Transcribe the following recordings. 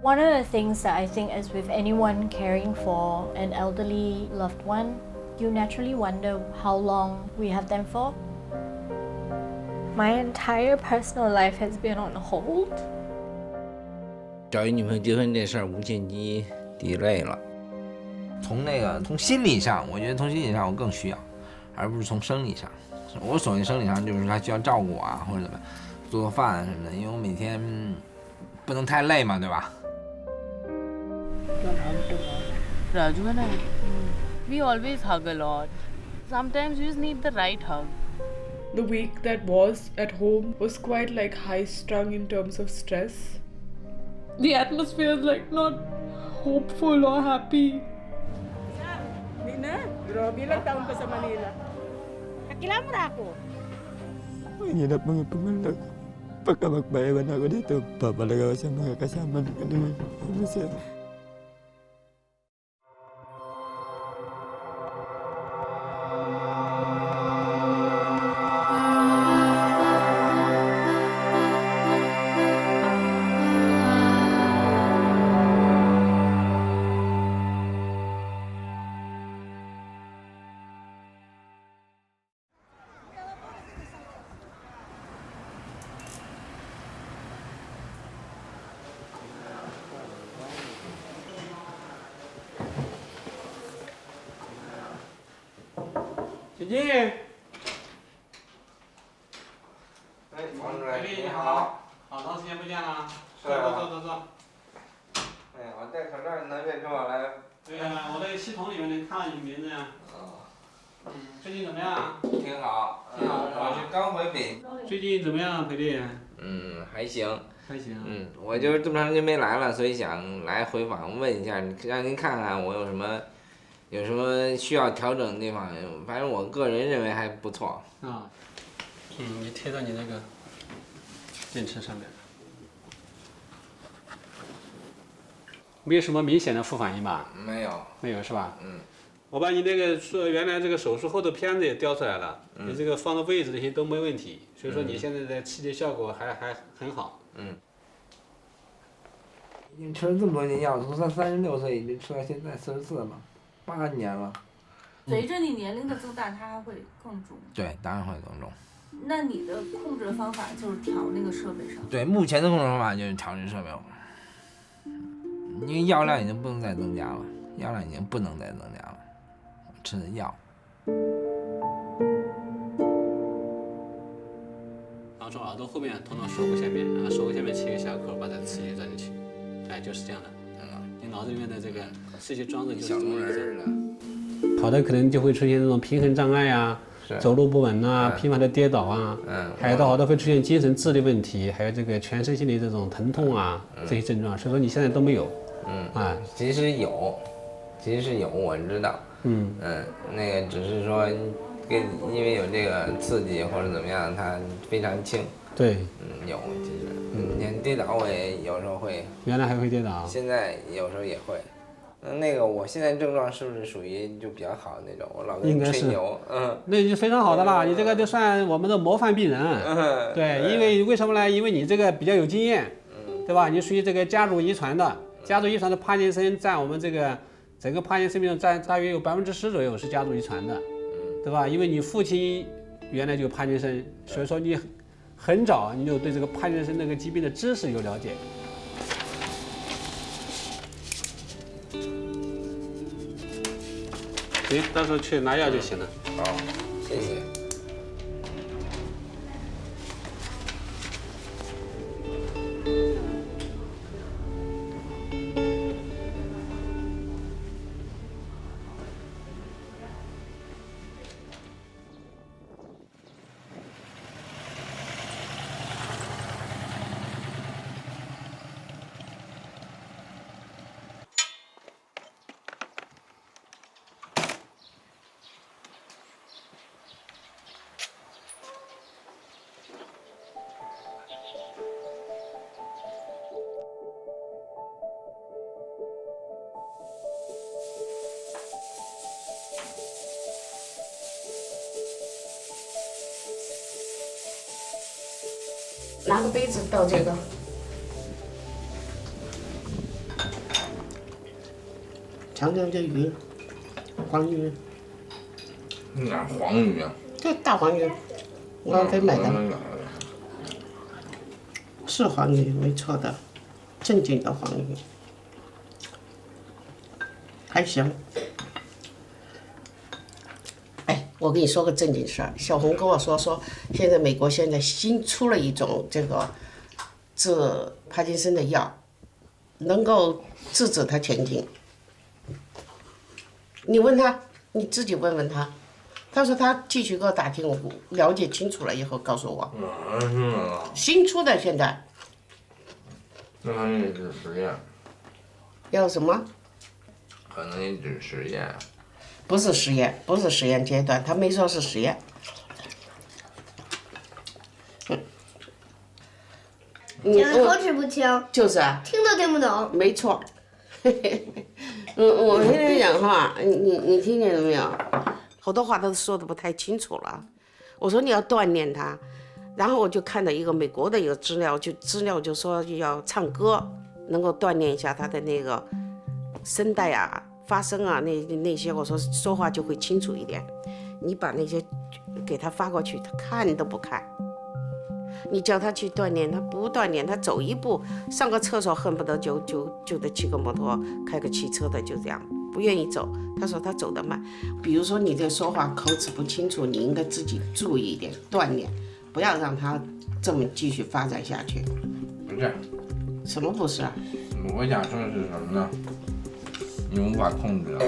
One of the things that I think is with anyone caring for an elderly loved one, you naturally wonder how long we have them for. My entire personal life has been on hold. 找一女朋友结婚这事儿无限期 delay 了。从心理上，我觉得从心理上我更需要，而不是从生理上。我所谓生理上就是他需要照顾啊，或者怎么做饭什么的，因为我每天不能太累嘛，对吧？Raju and I, we always hug a lot. Sometimes you just need the right hug. The week that was at home was quite like high-strung in terms of stress. The atmosphere is like not hopeful or happy. Nina, grabe lang taon ka sa Manila. Kakilala mo na ako. Mahirap mga pangalak. Pagka magbayawan ako dito, papalaga ko sa mga kasama naman. Ano siya?姐姐，哎，王主任，你好，好长时间不见了。是啊。坐。哎呀，我戴口罩，你能认出我来？对呀，我在系统里面能看到你名字呀。哦。最近怎么样？挺好。挺好。我是刚回北。最近怎么样，裴丽？还行。还行。我就是这么长时间没来了，所以想来回访问一下，让您看看我有什么需要调整的地方，反正我个人认为还不错。啊，你贴到你那个电池上面。没有什么明显的副反应吧？没有。没有是吧？我把你那个原来这个手术后的片子也调出来了，你这个放的位置这些都没问题，所以说你现在的气节效果还很好。已经吃了这么多年药，从36岁已经吃到现在44了，8年了。随着你年龄的增大，它还会更重。对，当然会更重。那你的控制方法就是调那个设备上？对，目前的控制方法就是调这设备，因为药量已经不能再增加了，吃的药。然后从耳朵后面通到锁骨下面，然后锁骨下面切个小口，把它刺激钻进去。就是这样的。你脑子里面的这个这些装置就是这么一个样的。跑的可能就会出现这种平衡障碍啊，走路不稳啊，频繁的跌倒啊，还有好多会出现精神智力问题，还有这个全身性的这种疼痛啊，这些症状。所以说你现在都没有。其实有，我知道。那个只是说因为有这个刺激或者怎么样，它非常轻。对。有其实。你看跌倒我也有时候会。原来还会跌倒。现在有时候也会。那个我现在症状是不是属于就比较好的那种？我老跟人吹牛。那就非常好的啦，你这个就算我们的模范病人。对，因为为什么呢？因为你这个比较有经验，对吧？你属于这个家族遗传的帕金森占我们这个整个帕金森病占大约有10%左右是家族遗传的，对吧？因为你父亲原来就有帕金森，所以说你很早你就对这个帕金森那个疾病的知识有了解。行，到时候去拿药就行了。好，谢谢。拿个杯子倒这个。长江的鱼，黄鱼。哪黄鱼啊？这大黄鱼，王菲买的。是黄鱼，没错的，正经的黄鱼，还行。哎，我跟你说个正经事儿，小红跟我说，现在美国现在新出了一种这个治帕金森的药，能够制止他前进。你问他，你自己问问他。他说他继续给我打听，我了解清楚了以后告诉我。新出的现在。那他也只是实验。要什么？可能也只是实验。不是实验，不是实验阶段，他没说是实验。讲的口齿不清。就是啊。听都听不懂。没错。我现在讲话，你听见了没有？好多话都说的不太清楚了。我说你要锻炼它，然后我就看到一个美国的一个资料就说要唱歌，能够锻炼一下他的那个声带啊、发声啊那些，我说话就会清楚一点。你把那些给他发过去，他看都不看。你叫他去锻炼，他不锻炼，他走一步上个厕所恨不得就得骑个摩托、开个汽车的，就这样。不愿意走，他说他走得慢。比如说你这说话口齿不清楚，你应该自己注意一点，锻炼，不要让他这么继续发展下去。不是。什么不是啊？我想说的是什么呢？你无法控制了。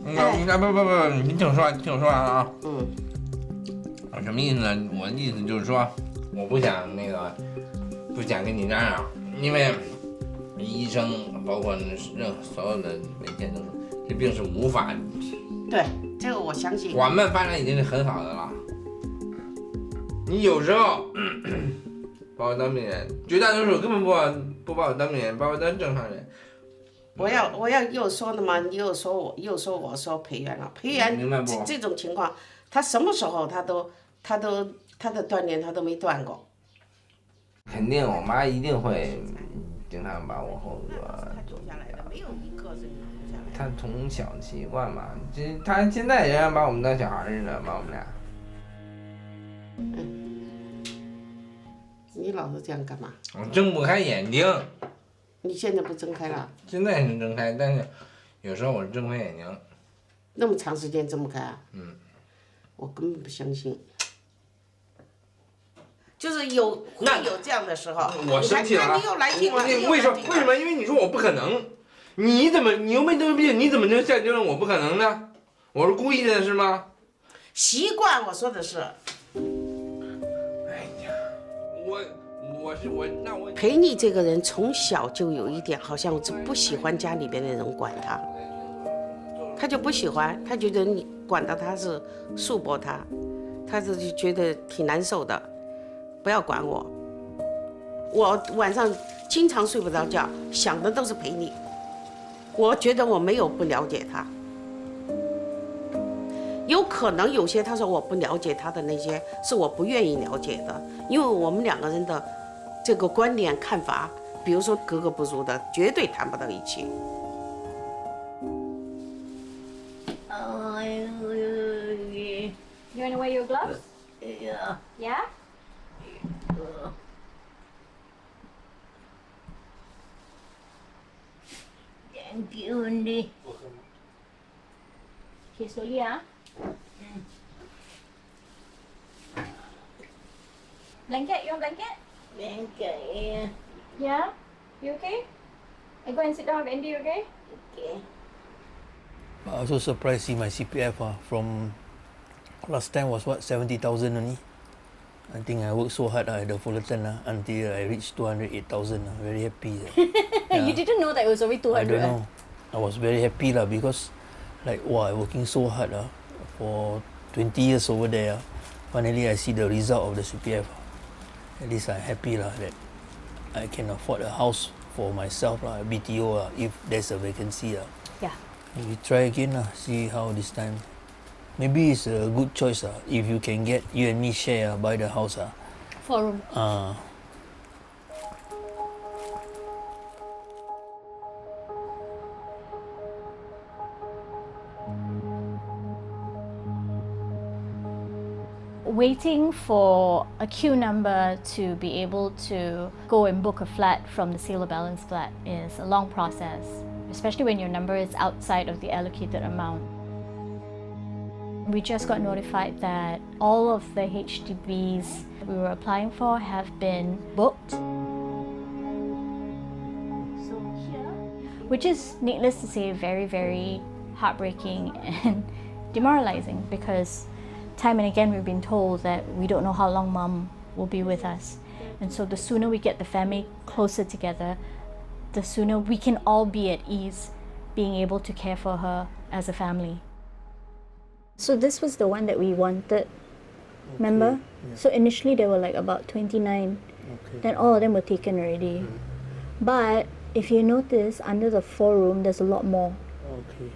不，你听我说完啊。我什么意思呢？我的意思就是说，我不想不想跟你嚷嚷，因为医生包括所有的文献都说，这病是无法。对，这个我相信。缓慢发展已经是很好的了。你有时候把我当病人，绝大多数根本不把我当病人，把我当正常人。我要又说的嘛，你又说我说培元了，培元明白不？这种情况，他什么时候他的锻炼他都没断过。肯定，我妈一定会经常把我后哥走下来的，没有一个是留下来的。她从小的习惯嘛，她现在仍然把我们当小孩似的，把我们俩。你老是这样干嘛？我睁不开眼睛。你现在不睁开了？现在是睁开，但是有时候我是睁不开眼睛。那么长时间睁不开啊？我根本不相信。就是会有这样的时候。我生气了。你又来劲了。为什么？因为你说我不可能，你又没得病，你怎么能下结论我不可能呢？我是故意的是吗？习惯，我说的是。哎呀，我裴丽这个人从小就有一点，好像是不喜欢家里边的人管他，他就不喜欢，他觉得你管到他是束缚他，他就觉得挺难受的，不要管我。我晚上经常睡不着觉，想的都是裴丽。我觉得我没有不了解他，有可能有些他说我不了解他的那些是我不愿意了解的，因为我们两个人的这个观点看法，比如说格格不入的，绝对谈不到一起。You wanna wear your gloves? Yeah. Yeah? Thank you, Andy. Okay, slowly, ah. Blanket, you want blanket? Blanket, yeah. Yeah? You okay? I go and sit down with Andy, okay? Okay. I was so surprised to see my CPF from last time was what 70,000 only. I think I worked so hard at the Fullerton until I reached 208,000. Very happy. You didn't know that it was already 200? I don't know. I was very happy because like wow, I'm working so hard for 20 years over there. Finally I see the result of the CPF. At least I'm happy that I can afford a house for myself, BTO, if there's a vacancy. Yeah. We try again, see how this time. Maybe it's a good choice if you can get you and me share buy the house. 4 room. Waiting for a queue number to be able to go and book a flat from the sale of balance flat is a long process, especially when your number is outside of the allocated amount. We just got notified that all of the HDBs we were applying for have been booked. Which is, needless to say, very, very heartbreaking and demoralizing, because time and again we've been told that we don't know how long mom will be with us. And so the sooner we get the family closer together, the sooner we can all be at ease being able to care for her as a family. So this was the one that we wanted, remember? Yeah. So initially there were like about 29, then all of them were taken already. But if you notice, under the 4-room, there's a lot more. Okay.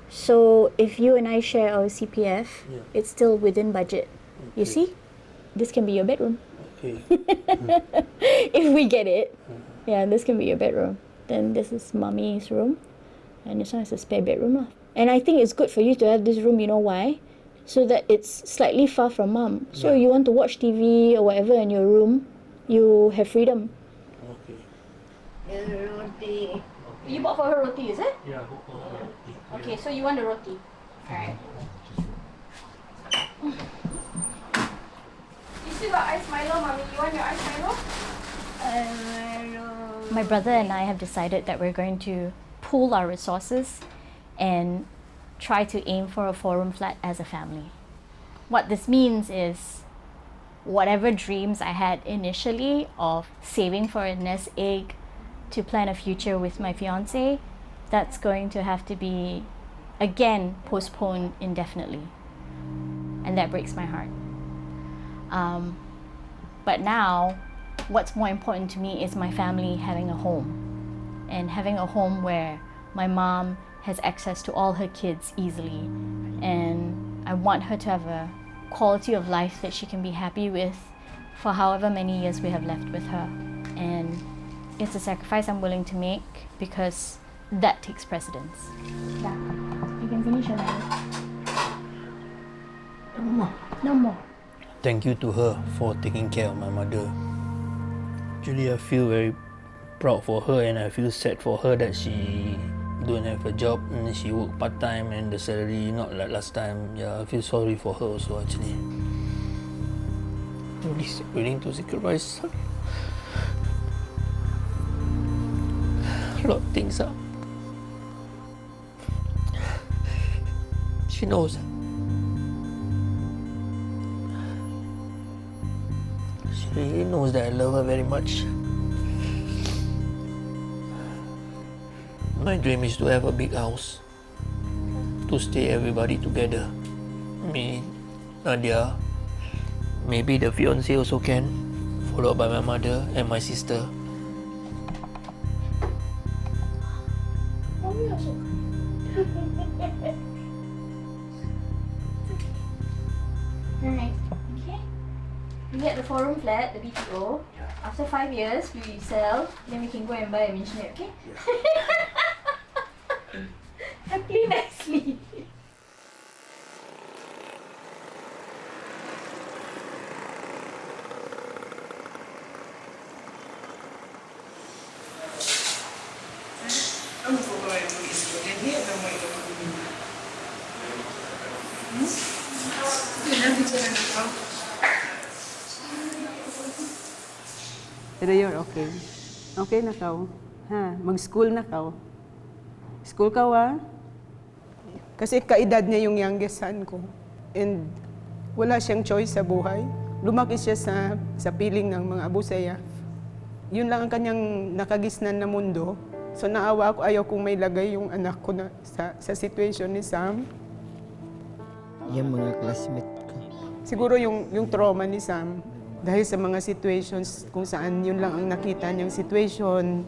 So if you and I share our CPF, Yeah. it's still within budget. You see? This can be your bedroom. Okay. If we get it, yeah, this can be your bedroom. Then this is mommy's room, and this one is a spare bedroom lah. And I think it's good for you to have this room, you know why? So that it's slightly far from mom. So you want to watch TV or whatever in your room, you have freedom. Okay. Roti. You bought for her roti, is it? Yeah. Okay, so you want the roti. Alright. You still got ice Milo, mommy. You want your ice Milo? My brother and I have decided that we're going to pool our resources and try to aim for a 4-room flat as a family. What this means is whatever dreams I had initially of saving for a nest egg to plan a future with my fiancé, that's going to have to be, again, postponed indefinitely. And that breaks my heart. But now, what's more important to me is my family having a home. And having a home where my mom has access to all her kids easily. And I want her to have a quality of life that she can be happy with for however many years we have left with her. And it's a sacrifice I'm willing to make because that takes precedence. Yeah. You can finish your meal. No more. No more. Thank you to her for taking care of my mother. Actually, I feel very proud for her, and I feel sad for her that she don't have a job and she work part-time and the salary not like last time. Yeah, I feel sorry for her also actually. Really willing to sacrifice a lot of things. She knows. She really knows that I love her very much. My dream is to have a big house, to stay everybody together. Me, Nadia, maybe the fiancé also can, followed by my mother and my sister. Alright, okay. We get the 4-room flat, the BTO. After 5 years, we sell, then we can go and buy a mansionette, okay? Happily, nicely. Pero yun, okay. Okay na kaw. Ha, mag-school na kaw. School ka wa? Kasi kaedad niya yung youngest son ko. And wala siyang choice sa buhay. Lumaki siya sa piling ng mga Abu Sayyaf. Yun lang ang kanyang nakagisnan na mundo. So naawa ako, ayaw kong may lagay yung anak ko na sa situation ni Sam. Yung mga classmate ko. Siguro yung trauma ni Sam, dahil sa mga situations kung saan yun lang ang nakita niyang situation,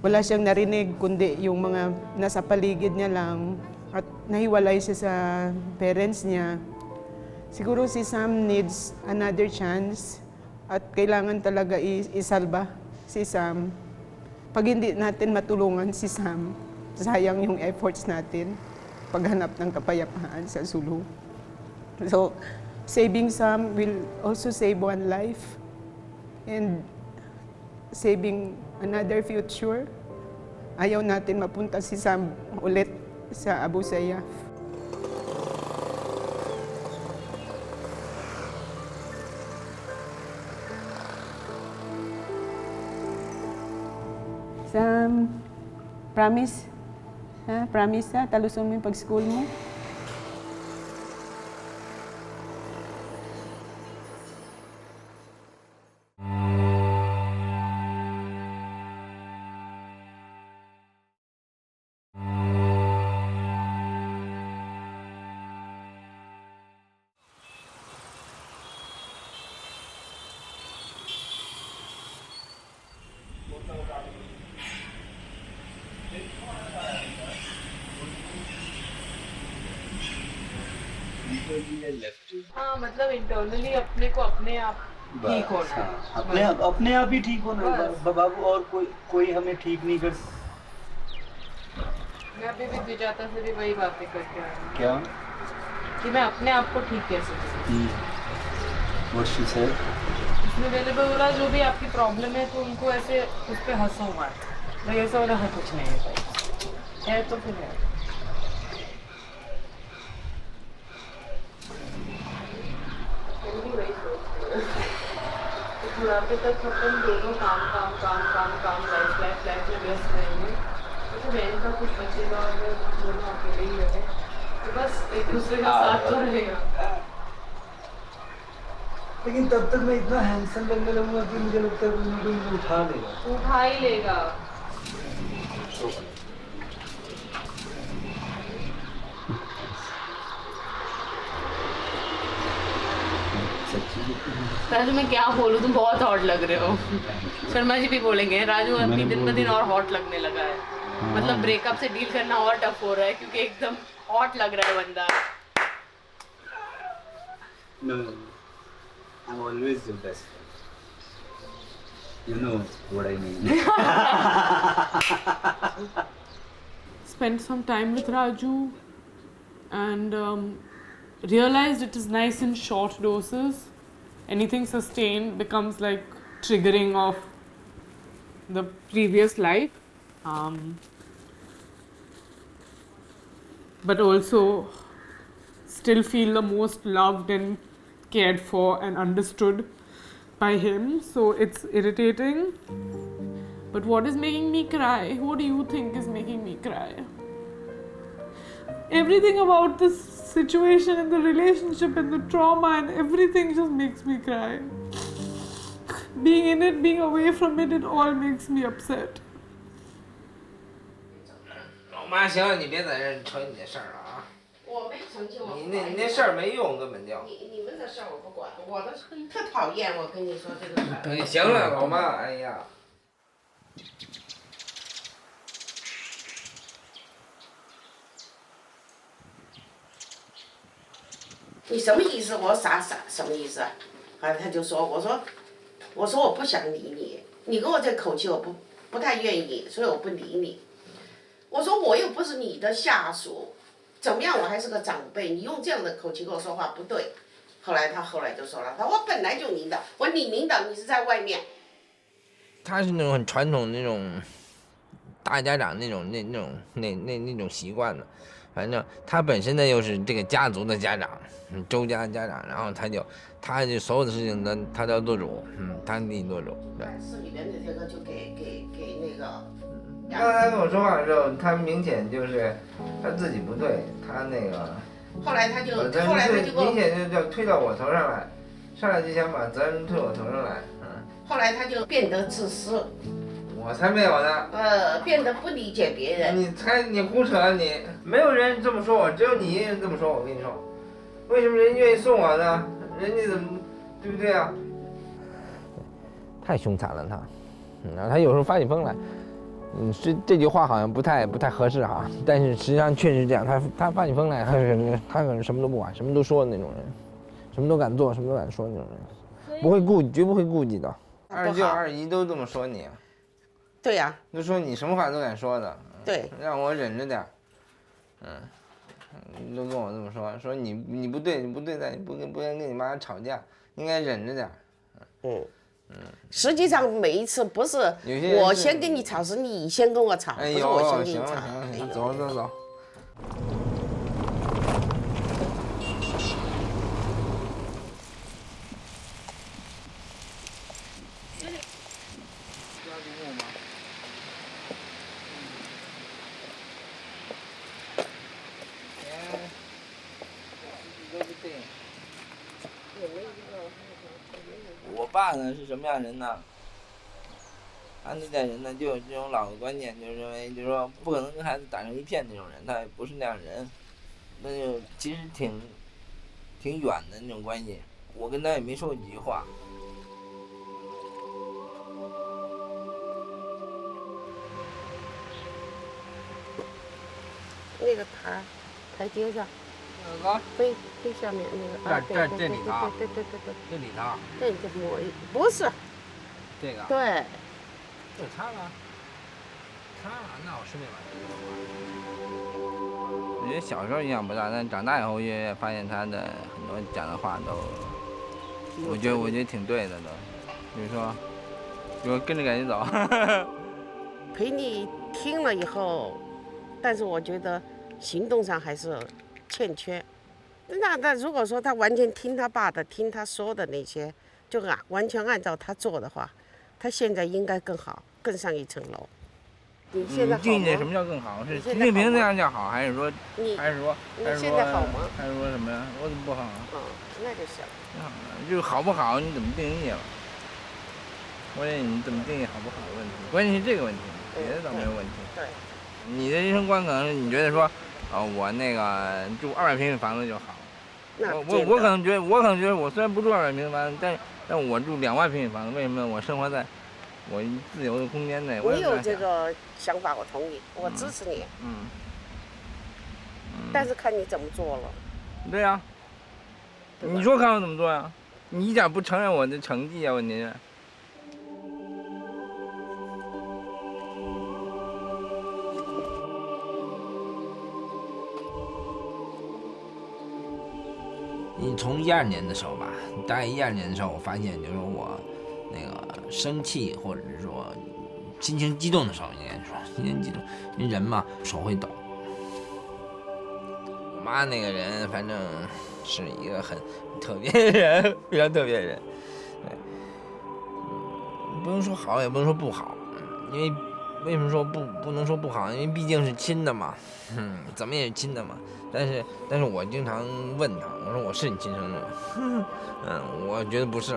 wala siyang narinig kundi yung mga nasa paligid niya lang at nahiwalay siya sa parents niya. Siguro si Sam needs another chance at kailangan talaga isalba si Sam. Pag hindi natin matulungan si Sam, sayang yung efforts natin paghanap ng kapayapaan sa Sulu. So, Saving some will also save one life and saving another future. Ayaw natin mapunta si Sam ulit sa Abu Sayyaf. Sam, promise? Ha? Promise ha? Talusin mo yung pag-school mo? हाँ मतलब इंटरनली अपने को अपने आप ठीक होना अपने आप ही ठीक होना बाबू और कोई हमें ठीक नहीं कर। मैं अभी भी विजाता से भी वही बातें करके आ रही हूँ। क्या कि मैं अपने आप को ठीक कैसे करूँ। What she said? इसमें मैंने बोला जो भी आपकी प्रॉब्लम है तो उनको ऐसे उस पर हंसो मत। मैं ऐसा वाला कुछ नहीं है तो फिर है। बुढ़ापे तक अपन दोनों काम लाइफ में व्यस्त रहेंगे तो बहन का कुछ बचेगा और दोनों अकेले ही रहे तो बस एक दूसरे का साथ तो रहेगा। लेकिन तब तक मैं इतना हैंडसम लगने लगूंगा कि मुझे लगता है मुझे उठा ही लेगा। राजू मैं क्या बोलूँ तुम बहुत हॉट लग रहे हो। शर्मा जी भी बोलेंगे राजू अभी दिन ब दिन और हॉट लगने लगा है। मतलब ब्रेकअप से डील करना और टफ हो रहा है क्योंकि एकदम हॉट लग रहा है बंदा। No, I'm always the best. You know what I mean. Spent some time with Raju and realized it is nice in short doses. Anything sustained becomes like triggering of the previous life. But also still feel the most loved and cared for and understood by him. So it's irritating. But what is making me cry? What do you think is making me cry? Everything about this situation and the relationship and the trauma and everything just makes me cry. Being in it, being away from it, it all makes me upset. 老妈，行了，你别在这扯你的事儿了啊！我没成就我。你那事儿没用，根本就。你们的事儿我不管，我的特讨厌。我跟你说这个事儿。行了，老妈，哎呀。你什么意思？我傻什么意思啊？后来他就说，我说我不想理你，你跟我这口气我不太愿意，所以我不理你。我说我又不是你的下属，怎么样我还是个长辈，你用这样的口气跟我说话不对。后来他就说了，我本来就领导，你领导你是在外面。他是那种很传统那种大家长那种习惯的。反正他本身呢又是这个家族的家长，周家家长，然后他就所有的事情他都要做主，他自己做主。对。市里边的这个就给那个。刚才跟我说话的时候，他明显就是他自己不对，他那个。后来他就明显就推到我头上来，上来就想把责任推我头上来。后来他就变得自私。我才没有呢。变得不理解别人。你胡扯你！没有人这么说我，只有你一人这么说我。跟你说，为什么人愿意送我呢？人家怎么，对不对啊？太凶残了他，然后他有时候发起疯来，这句话好像不太合适哈，但是实际上确实这样。他发起疯来，他可能什么都不管，什么都说的那种人，什么都敢做，什么都敢说那种人，绝不会顾忌的。二舅二姨都这么说你。对呀，就说你什么话都敢说的，对，让我忍着点，都跟我这么说，说你不对，你不对待，你不应跟你妈吵架，应该忍着点。实际上每一次不是我先跟你吵，是你先跟我吵，不是我先跟你吵。行，走。我爸呢是什么样人呢？他那代人呢就有这种老的观念，就是认为就是说不可能跟孩子打成一片那种人，他也不是那样人，那就其实挺远的那种关系。我跟他也没说过几句话。那个台阶上，背下面那个这里头，对，这里头，这就不是这个，对，这擦了，那我是没完。我觉得小时候影响不大，但长大以后越发现他的很多讲的话都，我觉得挺对的都，比如说跟着感觉走。陪你听了以后，但是我觉得行动上还是欠缺。那如果说他完全听他爸的，听他说的那些，就完全按照他做的话，他现在应该更好，更上一层楼。你现在好吗？定义什么叫更好？是习近平那样叫好，还是说你现在好吗？还是说什么呀？我怎么不好啊？那就行。就是好不好，你怎么定义了？关键你怎么定义好不好的问题，关键是这个问题，别的倒没有问题。对。你的人生观可能是你觉得说，我那个住200平米房子就好。我可能觉得我虽然不住200平米房子，但我住2万平米房子，为什么？我生活在我自由的空间内。你有这个想法，我同意，我支持你。但是看你怎么做了。对呀。你说看我怎么做呀？你一点不承认我的成绩啊，问题是。你从12年的时候吧，大概12年的时候，我发现就是我那个生气或者是说心情激动的时候，应该说心情激动，因为人嘛手会抖。我妈那个人反正是一个很特别的人，非常特别的人。对，不能说好，也不能说不好，因为为什么说不能说不好？因为毕竟是亲的嘛，怎么也是亲的嘛。但是我经常问他，我说我是你亲生的吗？我觉得不是。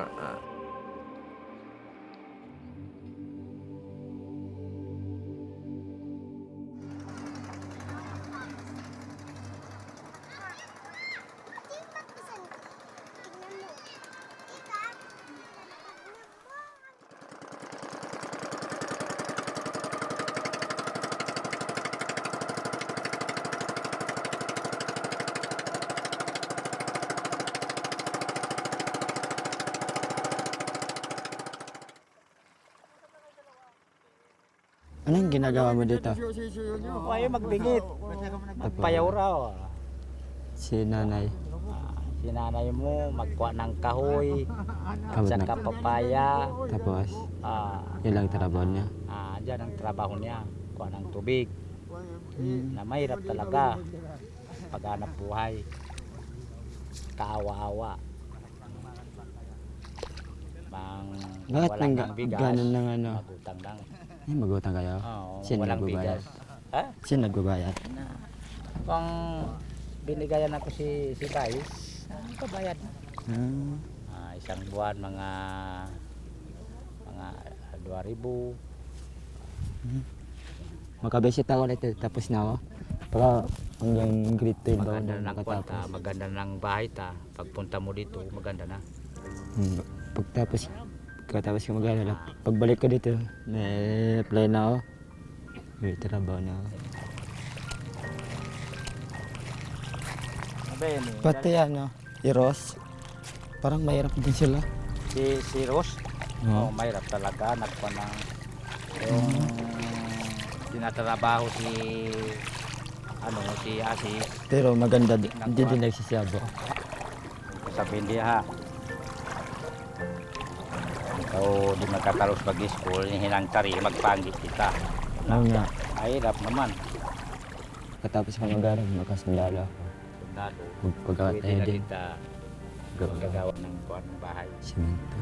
Ano yung ginagawa mo dito? Ayaw magbingit. Payaw raw. Si nanay. Si nanay mo magkuha ng kahoy at saka papaya. Tapos, yun lang trabaho niya? Diyan ang trabaho niya. Kuha ng tubig. Na mahirap talaga. Paghanap buhay. Kaawa-awa. Bakit walang bigas. Ganun lang Magutang lang. Magutang kayo? Sino nagbabayad? Sino nagbabayad? Kung binigayan ako si Kais, kabayad. Isang buwan mga 2,000. Makabesit ako ulit tapos na ako. Para hanggang grade 10 ba ako makatapos. Maganda ng bahay ta. Pagpunta mo dito, maganda na. Pagkatapos ko mag-alala, pagbalik ko dito, na-apply na ako. May trabaho na ako. Pati i-Ross, parang mahirap din sila. Si Ross? Oo, mahirap talaga. Nagpa ng yung tinatrabaho si ano si Asi. Pero maganda, hindi din nagsisabo. Sabihin dia ha. Ikaw di magkatalos mag-school, hinang tari, magpanggit kita. Oo nga. Ay, hirap naman. Katapos ka mag-aral, makasundalo ako. Sundalo. Magpagkakatayo Pwede na din. kita gagawa ng kuwan ng bahay. Simento.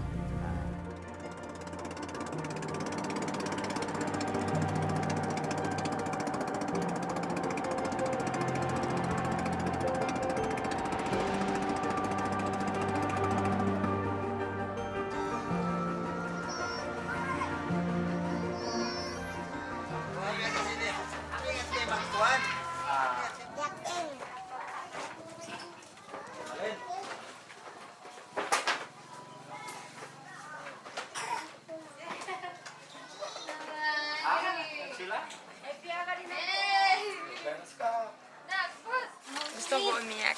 Gusto ko umiyak.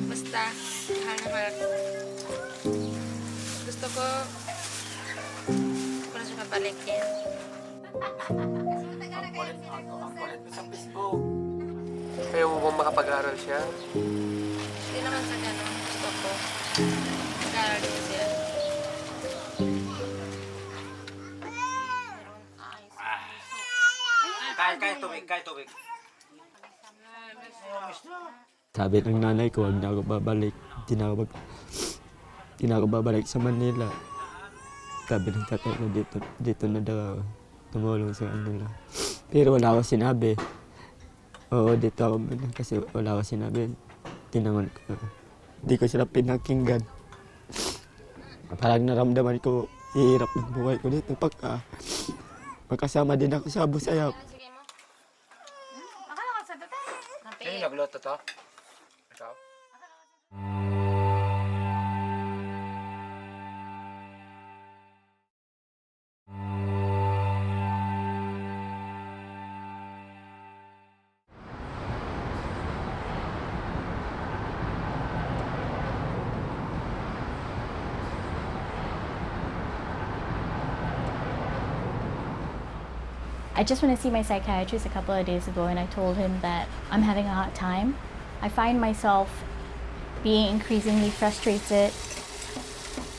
Basta, mahal na mahal ko. Gusto ko na siya pabalikin. Kaya mo bang makapag-aral siya? Hindi naman sa ganun. Gusto ko. Mag-aaral din siya. Kahit tubig. Sabi ng nanay ko, huwag na ako babalik. Di na ako babalik sa Manila. Sabi ng tatay ko, dito na daw ako tumulong sa kanila. Pero wala ako sinabi. Oo, dito ako muna kasi wala ako sinabi. Tinangon ko. Di ko sila pinakinggan. Parang naramdaman ko, ihirap ng buhay ko dito pagka magkasama din ako sa Abu Sayyaf. Sino nagluto to? Ikaw? I just went to see my psychiatrist a couple of days ago and I told him that I'm having a hard time. I find myself being increasingly frustrated.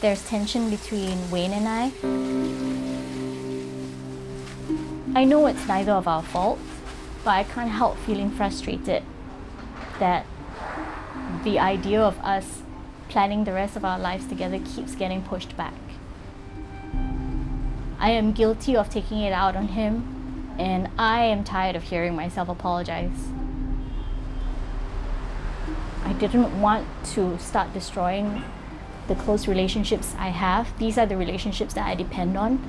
There's tension between Wayne and I. I know it's neither of our fault, but I can't help feeling frustrated that the idea of us planning the rest of our lives together keeps getting pushed back. I am guilty of taking it out on him, and I am tired of hearing myself apologize. I didn't want to start destroying the close relationships I have. These are the relationships that I depend on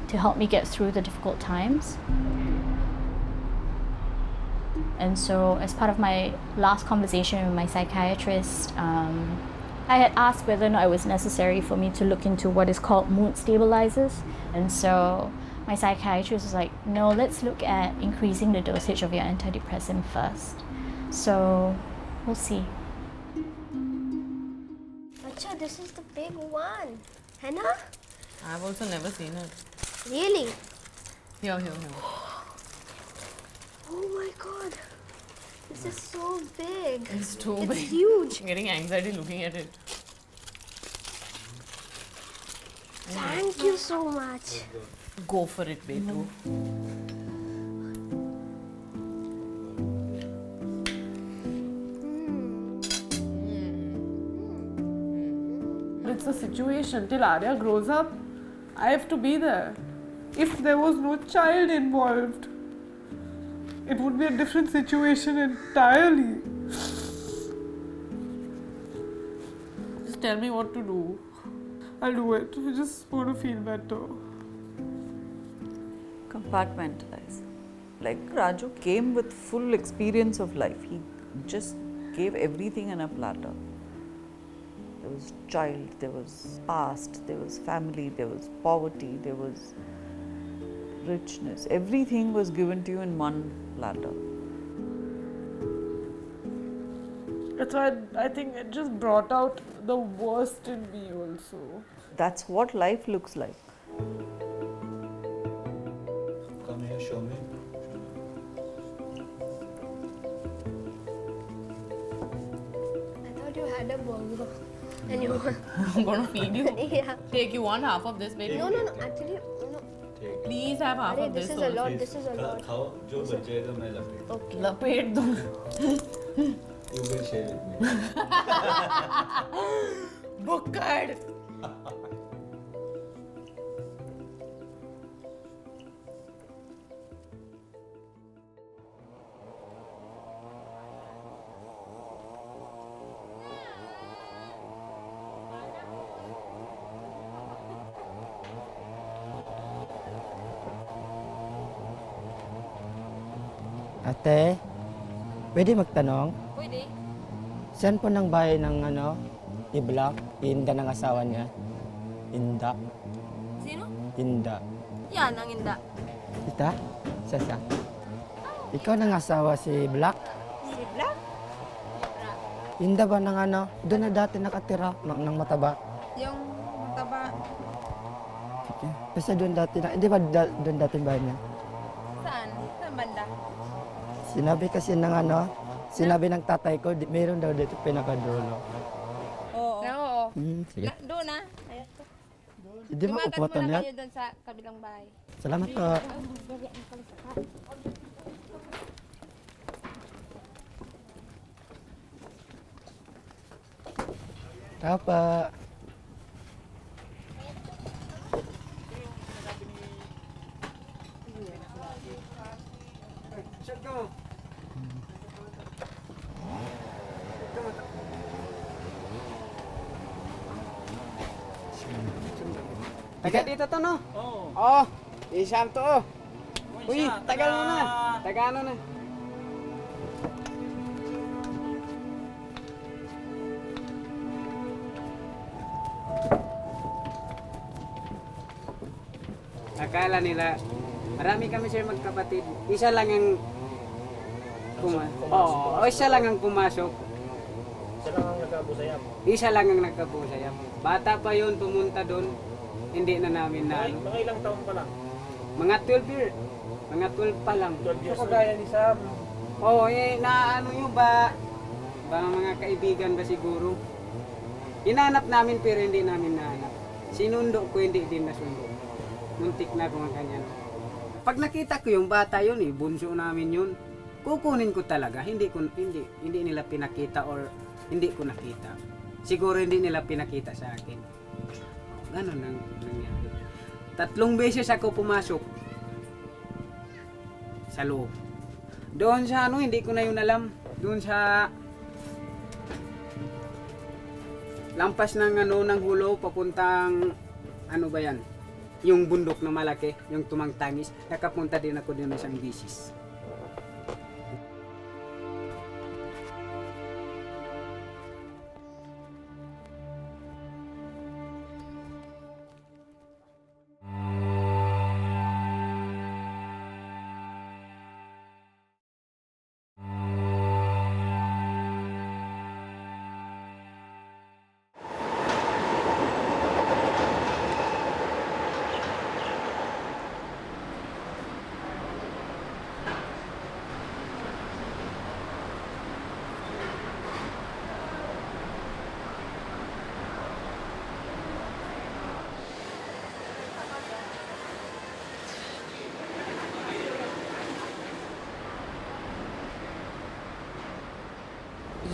to help me get through the difficult times. And so, as part of my last conversation with my psychiatrist, I had asked whether or not it was necessary for me to look into what is called mood stabilizers. And so my psychiatrist was like, no, let's look at increasing the dosage of your antidepressant first. So we'll see. Acha, this is the big one. Henna? I've also never seen it. Really? Here. Oh my god. This is so big. It's too big. It's huge. I'm getting anxiety looking at it. Thank you so much. Go for it, Betu. It's a situation. Till Arya grows up, I have to be there. If there was no child involved, it would be a different situation entirely. Just tell me what to do. I'll do it. I just want to feel better. Compartmentalize. Like Raju came with full experience of life. He just gave everything in a platter. There was child, there was past, there was family, there was poverty, there was richness. Everything was given to you in one platter. That's why I think it just brought out the worst in me also. That's what life looks like. Come here, show me. thought you had a burger. And you were... I'm gonna feed you. Yeah. Take, you want half of this, baby? No. Actually, no. Please have half of this. This is a lot. This is a lot. खाओ जो बचेगा मैं लपेट Okay. Lapet do. You will share with me. Bukkad. Ate, pwede magtanong? Pwede. Saan po nang bahay ng i-block? Inda ng asawa niya? Inda? Sino? Inda. Yan, ang inda. Ita? Sasa? Ikaw nang asawa si Black? Si Black? Inda ba ng doon na dati nakatira ng mataba? Yung mataba. Okay. Basta doon dati hindi ba doon dati bahay niya? Saan? Saan banda? Sinabi kasi ng sinabi ng tatay ko, meron daw dito pinakadulo. Oo. Oo. Sige. Doon na. Ayun. Hindi mo Lumakad uputan muna yan? kayo doon sa kabilang bahay. Salamat po. Tao pa. Taga dito to, no? Oo. Oh, isang to. Uy, taga mo na. Taga ano na. Akala nila, marami kami sir magkapatid. Isa lang ang isa lang ang pumasok. Isa lang ang nag-Abu Sayyaf. Isa lang ang nag-Abu Sayyaf. Bata pa yun, pumunta doon. Hindi na namin na ano. Mga ilang taon pa lang? Mga 12 years. Mga 12 pa lang. 12 years. So, kagaya ni Sam. Oo, na ano yun ba? Mga kaibigan ba siguro? Hinanap namin pero hindi namin nahanap. Sinundo ko, hindi din nasundo. Muntik na kung ang kanyan. Pag nakita ko yung bata yun bunso namin yun. Kukunin ko talaga. Hindi nila pinakita or hindi ko nakita. Siguro hindi nila pinakita sa akin. Ganon ang nangyari. 3 beses ako pumasok sa loob. Doon sa hindi ko na yun alam. Doon sa lampas ng ng Hulo papuntang ano ba yan? Yung bundok na malaki, yung tumangtangis. Nakapunta din ako din isang bisis.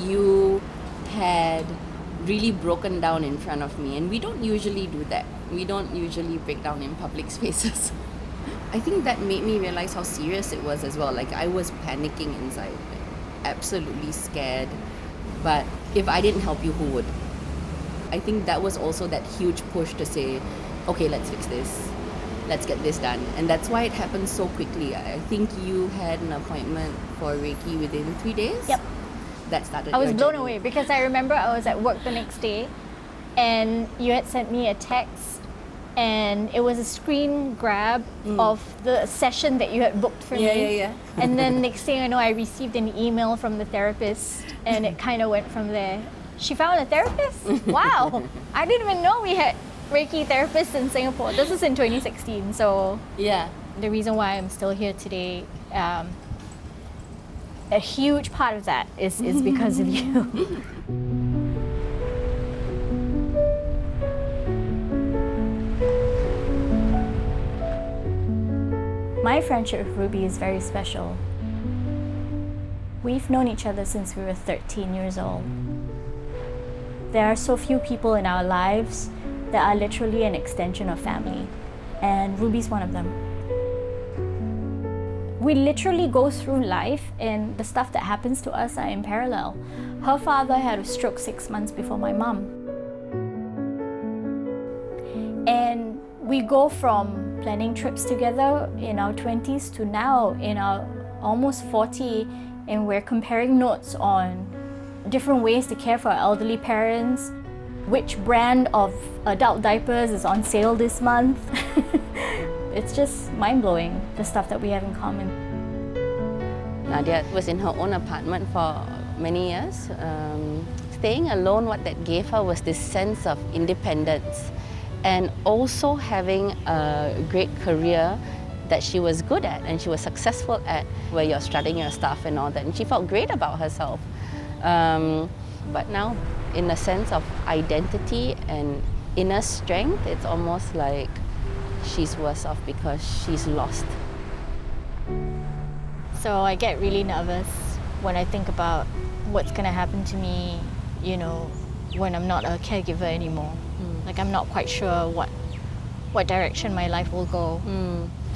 You had really broken down in front of me, and we don't usually do that. We don't usually break down in public spaces. I think that made me realize how serious it was as well. Like, I was panicking inside, like, absolutely scared. But if I didn't help you, who would? I think that was also that huge push to say, okay, let's fix this. Let's get this done. And that's why it happened so quickly. I think you had an appointment for Reiki within 3 days? Yep. That started I was your blown journey. away because I remember I was at work the next day and you had sent me a text and it was a screen grab of the session that you had booked for me. Yeah. And then next thing I know, I received an email from the therapist and it kind of went from there. She found a therapist? Wow! I didn't even know we had Reiki therapists in Singapore. This was in 2016, so yeah, the reason why I'm still here today, a huge part of that is because of you. My friendship with Ruby is very special. We've known each other since we were 13 years old. There are so few people in our lives that are literally an extension of family, and Ruby's one of them. We literally go through life, and the stuff that happens to us are in parallel. Her father had a stroke 6 months before my mom. And we go from planning trips together in our 20s to now in our almost 40, and we're comparing notes on different ways to care for our elderly parents, which brand of adult diapers is on sale this month. It's just mind-blowing, the stuff that we have in common. Nadia was in her own apartment for many years. Staying alone, what that gave her was this sense of independence and also having a great career that she was good at and she was successful at, where you're studying your stuff and all that. And she felt great about herself. But now, in a sense of identity and inner strength, it's almost like she's worse off because she's lost. So I get really nervous when I think about what's gonna happen to me, you know, when I'm not a caregiver anymore. Like, I'm not quite sure what direction my life will go.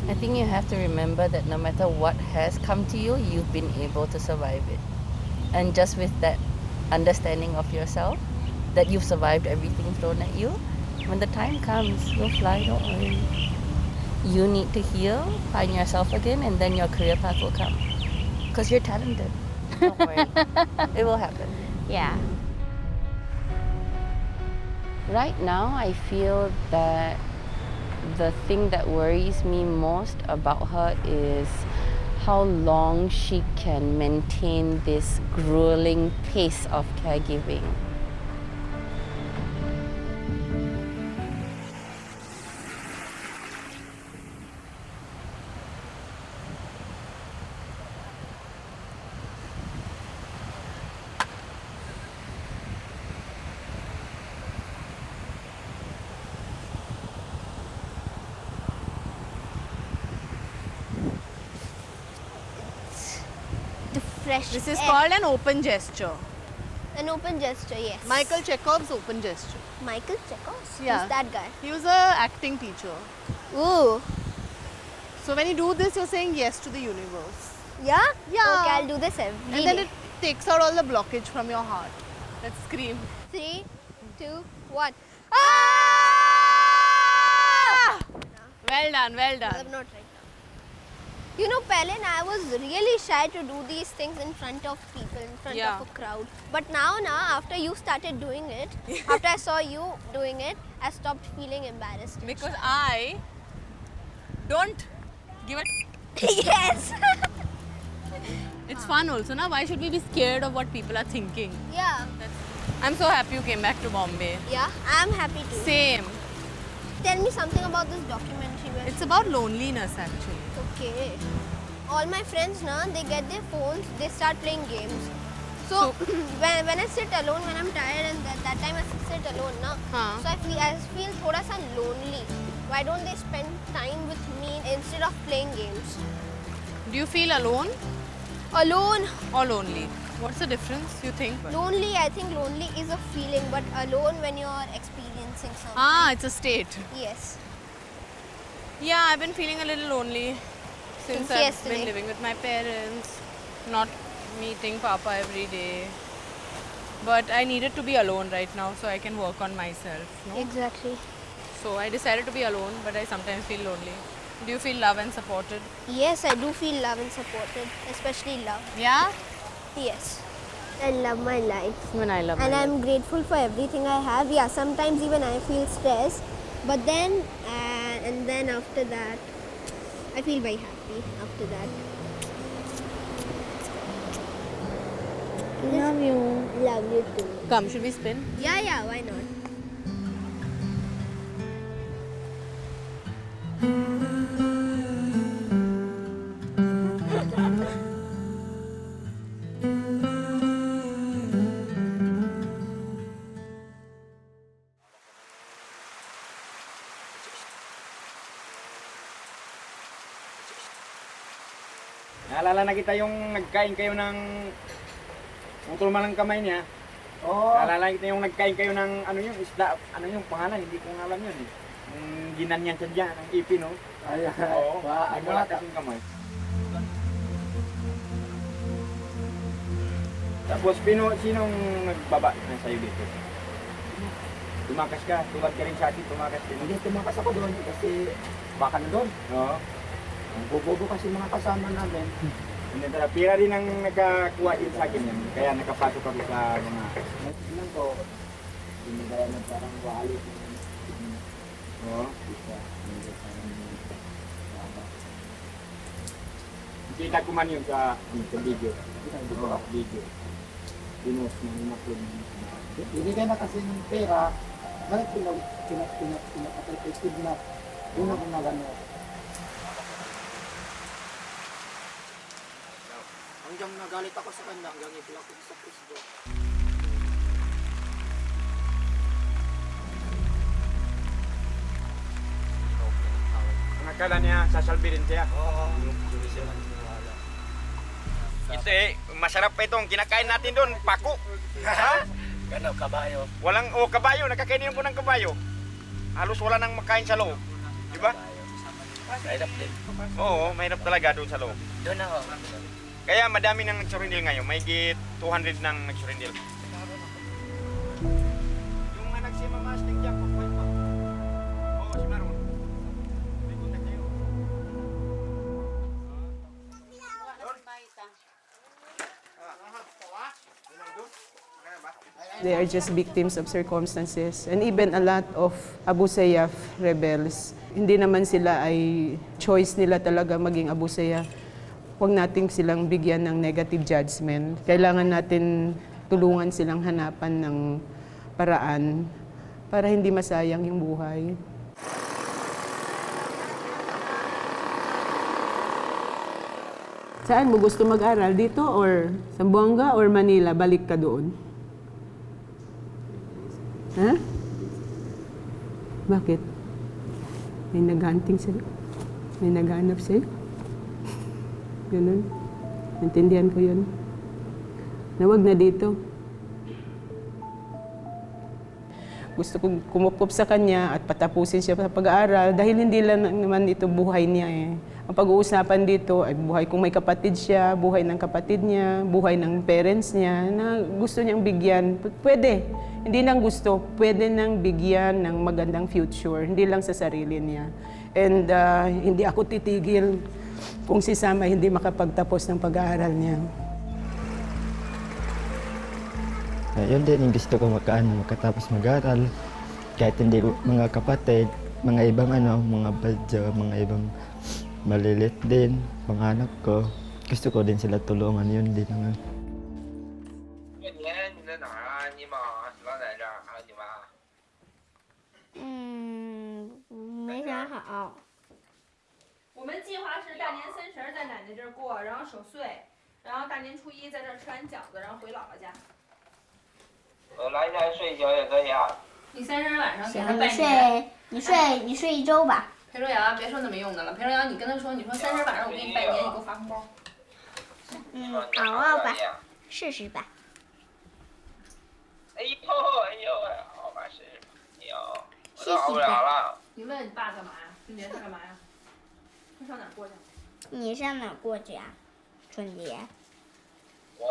I think you have to remember that no matter what has come to you, you've been able to survive it. And just with that understanding of yourself, that you've survived everything thrown at you, when the time comes, you'll fly, don't worry. You need to heal, find yourself again, and then your career path will come. Because you're talented. Don't worry. It will happen. Yeah. Right now, I feel that the thing that worries me most about her is how long she can maintain this grueling pace of caregiving. This is called an open gesture. An open gesture, yes. Michael Chekhov's open gesture. Michael Chekhov? Yeah. Who's that guy? He was an acting teacher. Ooh. So when you do this, you're saying yes to the universe. Yeah? Yeah. Okay, I'll do this every And then day. it takes out all the blockage from your heart. Let's scream. 3, 2, 1. Ah! Well done, well done. I'm not right now. You know, Pei Li, I was really shy to do these things in front of people, in front of a crowd. But now, after you started doing it, after I saw you doing it, I stopped feeling embarrassed. Because I don't give a Yes! It's fun also, na? Why should we be scared of what people are thinking? Yeah. I'm so happy you came back to Bombay. Yeah, I'm happy too. Same. Tell me something about this documentary. It's about loneliness actually. Okay. All my friends, they get their phones, they start playing games. So when I sit alone, when I'm tired and that time I sit alone, so I feel thoda sa lonely. Why don't they spend time with me instead of playing games? Do you feel alone? Alone. Or lonely? What's the difference, you think? Lonely, I think lonely is a feeling, but alone when you're experiencing something. Ah, it's a state. Yes. Yeah, I've been feeling a little lonely since I've yesterday. been living with my parents, not meeting Papa every day. But I needed to be alone right now so I can work on myself. No? Exactly. So I decided to be alone, but I sometimes feel lonely. Do you feel loved and supported? Yes, I do feel loved and supported, especially love. Yeah? Yes. I love my life. Even I love and my I'm life. grateful for everything I have. Yeah, sometimes even I feel stressed. But then, and then after that, I feel very happy after that. Love you. Love you too. Come, should we spin? Yeah, why not? Naalala na kita yung nagkain kayo ng utol man ang kamay niya. Oo. Naalala kita yung nagkain kayo ng ano yung isda, ano yung pangalan, hindi ko alam yun eh. Yung ginanyan siya dyan, ang ipin, no? Ay, Oo, ano wala ata? kasing kamay. Tapos, sinong nagbaba na sa'yo dito? Tumakas ka, tulad ka rin sa akin, tumakas ka. Hindi, tumakas ako doon kasi baka na doon. Oo. Ang bobo kasi mga kasama namin. Hindi talaga, pira din ang nagkakuha din sa akin yan. Kaya nakapasok kami sa mga... Tingnan ko, hindi kaya na parang wali. Oo. Kita ko man yun sa video. Oo, video. Pinost na in-upload mo. Hindi ka na kasi ng pera, bakit pinag-kidnap? Yun ang gumagano. Hanggang nagalit ako sa kanya, hanggang i-block ko sa Facebook. Ang akala niya, sasalbi rin siya. Oo. Ito masarap pa itong kinakain natin doon, pako. Ha? Gano, kabayo. Walang, kabayo, nakakainin po ng kabayo. Halos wala nang makain sa loob. Di ba? Mahirap din. Oo, mahirap talaga doon sa loob. Doon ako. Kaya madami nang nagsurindil ngayon, may git 200 nang nagsurindil. Yung nagsimamas ng dyan, papuhay pa. Oo, si Maron. May kontak kayo. They are just victims of circumstances. And even a lot of Abu Sayyaf rebels, hindi naman sila ay choice nila talaga maging Abu Sayyaf. Huwag natin silang bigyan ng negative judgment. Kailangan natin tulungan silang hanapan ng paraan para hindi masayang yung buhay. Saan mo gusto mag-aral? Dito or Zamboanga or Manila? Balik ka doon. Ha? Bakit? May naghanting sa'yo? May naghanap sa'yo? Ganun. Naintindihan ko yun. Na wag na dito. Gusto kong kumupop sa kanya at patapusin siya sa pag-aaral dahil hindi lang naman ito buhay niya eh. Ang pag-uusapan dito ay buhay kung may kapatid siya, buhay ng kapatid niya, buhay ng parents niya na gusto niyang bigyan. Pwede. Hindi nang gusto, pwede nang bigyan ng magandang future, hindi lang sa sarili niya. And hindi ako titigil kung si Sam ay hindi makapagtapos ng pag-aaral niya. Yun din yung gusto ko makatapos mag-aaral. Kahit hindi ko mga kapatid, mga ibang mga badyo, mga ibang malilit din, mga anak ko. Gusto ko din sila tulungan, yun din naman. 没想好。我们计划是大年三十在奶奶这儿过，然后守岁，然后大年初一在这儿吃完饺子，然后回姥姥家。我来家睡一觉也可以啊。你3日晚上给他行，拜年。你睡1周吧。裴若瑶，别说那没用的了。裴若瑶，你跟他说，你说3日晚上我给你拜年，你给我发红包。好吧，试试吧。哎呦哎呦，好吧是，哎呦，我都熬不了了。你问你爸干嘛呀？春节他干嘛呀？他上哪儿过去？你上哪儿过去啊？春节？我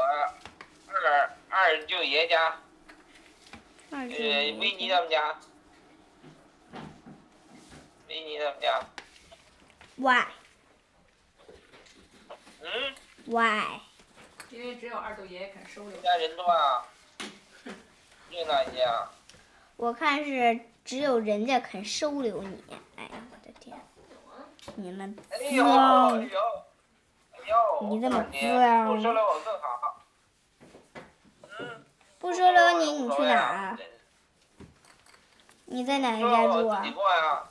二舅爷家，维尼他们家，维尼他们家。Why？ 嗯 ？Why？ 因为只有二舅爷爷肯收留。家人多啊，热闹一些啊。我看是只有人家肯收留你。哎呀，我的天！你们脏！哎呦哎呦哎呦！你这么不收脏！留我更好。不收留你，你去哪儿啊？你在哪个家住啊？自己过呀。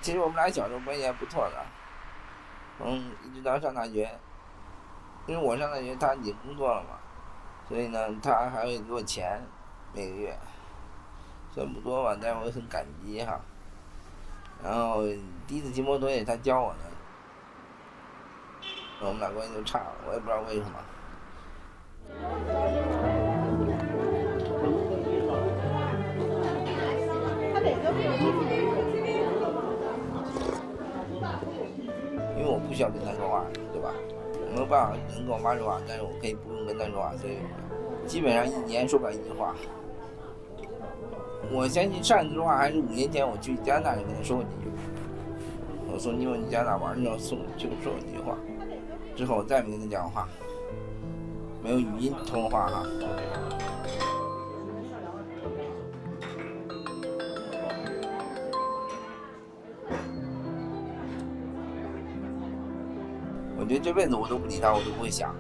其实我们俩小时候关系还不错的，一直到上大学，因为我上大学他已经工作了嘛，所以呢他还会给我钱，每个月，虽然不多吧，但是我很感激哈。然后第一次骑摩托也是他教我的，我们俩关系就差了，我也不知道为什么。因为我不需要跟他说话，对吧？我没有办法能跟我妈说话，但是我可以不用跟他说话，所以基本上1年说不了1句话。我相信上一次说话还是5年前我去加拿大就跟他说过几句。我送你去加拿大玩的时候就说过几句话，之后我再也没跟他讲过话，没有语音通话哈。我觉得这辈子我都不理他，我都不会想。